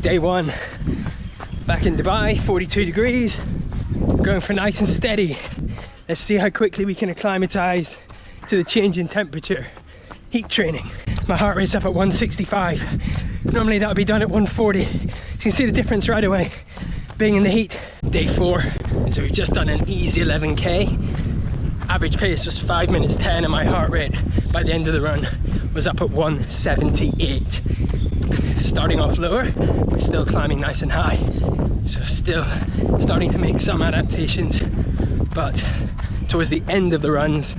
Day one, back in Dubai, 42 degrees, going for nice and steady. Let's see how quickly we can acclimatise to the change in temperature. Heat training. My heart rate's up at 165. Normally that would be done at 140. You can see the difference right away, being in the heat. Day four, so we've just done an easy 11k. Average pace was 5 minutes 10 and my heart rate by the end of the run was up at 178. Starting off lower, we're still climbing nice and high. So still starting to make some adaptations, but towards the end of the runs,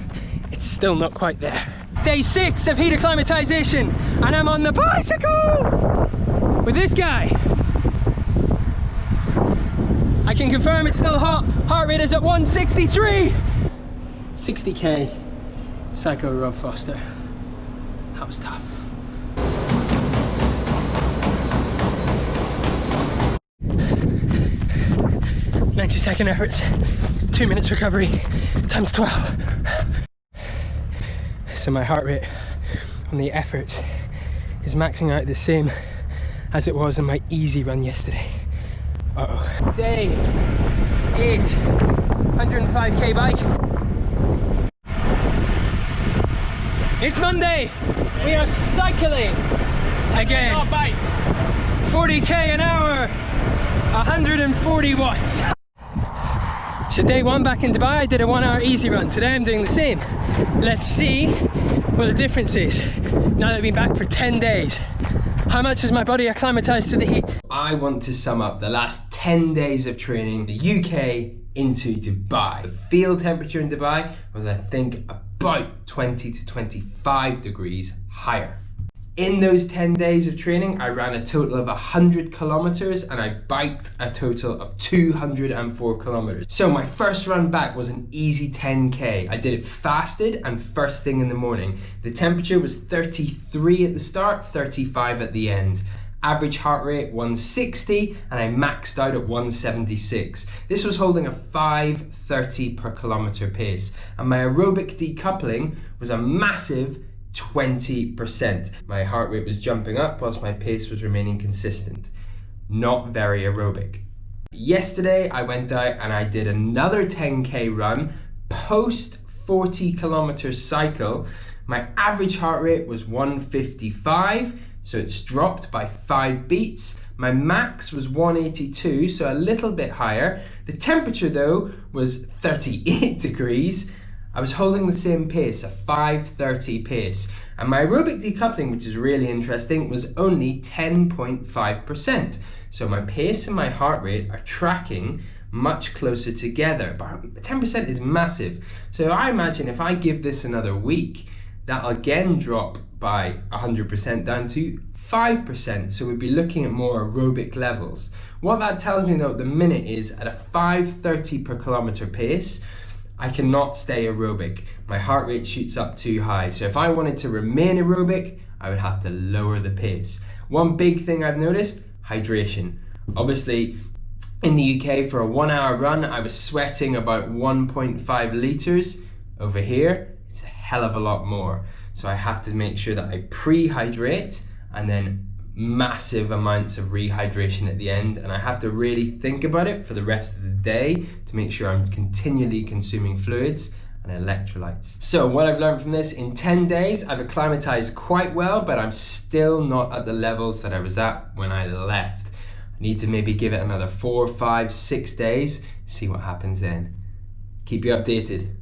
it's still not quite there. Day 6 of heat acclimatization, and I'm on the bicycle with this guy. I can confirm it's still hot. Heart rate is at 163. 60k, Psycho Rob Foster. That was tough. "90-second efforts, 2 minutes recovery, times 12. So my heart rate on the efforts is maxing out the same as it was on my easy run yesterday. Uh-oh. Day 8, 105k bike. It's Monday. We are cycling again. 40k an hour, 140 watts. So day one back in Dubai, I did a 1 hour easy run. Today I'm doing the same. Let's see what the difference is now that I've been back for 10 days. How much is my body acclimatized to the heat? I want to sum up the last 10 days of training, the UK into Dubai. The field temperature in Dubai was, I think, about 20 to 25 degrees higher. In those 10 days of training, I ran a total of 100 kilometers and I biked a total of 204 kilometers. So my first run back was an easy 10k. I did it fasted and first thing in the morning. The temperature was 33 at the start, 35 at the end. Average heart rate 160 and I maxed out at 176. This was holding a 5:30 per kilometer pace, and my aerobic decoupling was a massive 20%. My heart rate was jumping up whilst my pace was remaining consistent. Not very aerobic. Yesterday I went out and I did another 10k run post 40 kilometer cycle. My average heart rate was 155, so it's dropped by 5 beats. My max was 182, so a little bit higher. The temperature though was 38 degrees. I was holding the same pace, a 5:30 pace, and my aerobic decoupling, which is really interesting, was only 10.5%. So my pace and my heart rate are tracking much closer together, but 10% is massive. So I imagine if I give this another week, that'll again drop by 100% down to 5%. So we'd be looking at more aerobic levels. What that tells me though at the minute is at a 5:30 per kilometer pace, I cannot stay aerobic. My heart rate shoots up too high. So if I wanted to remain aerobic, I would have to lower the pace. One big thing I've noticed, hydration. Obviously, in the UK for a 1 hour run, I was sweating about 1.5 liters. Over here, it's a hell of a lot more. So I have to make sure that I pre-hydrate and then massive amounts of rehydration at the end, and I have to really think about it for the rest of the day to make sure I'm continually consuming fluids and electrolytes. So what I've learned from this, in 10 days I've acclimatized quite well, but I'm still not at the levels that I was at when I left. I need to maybe give it another 4, 5, 6 days, see what happens then. Keep you updated.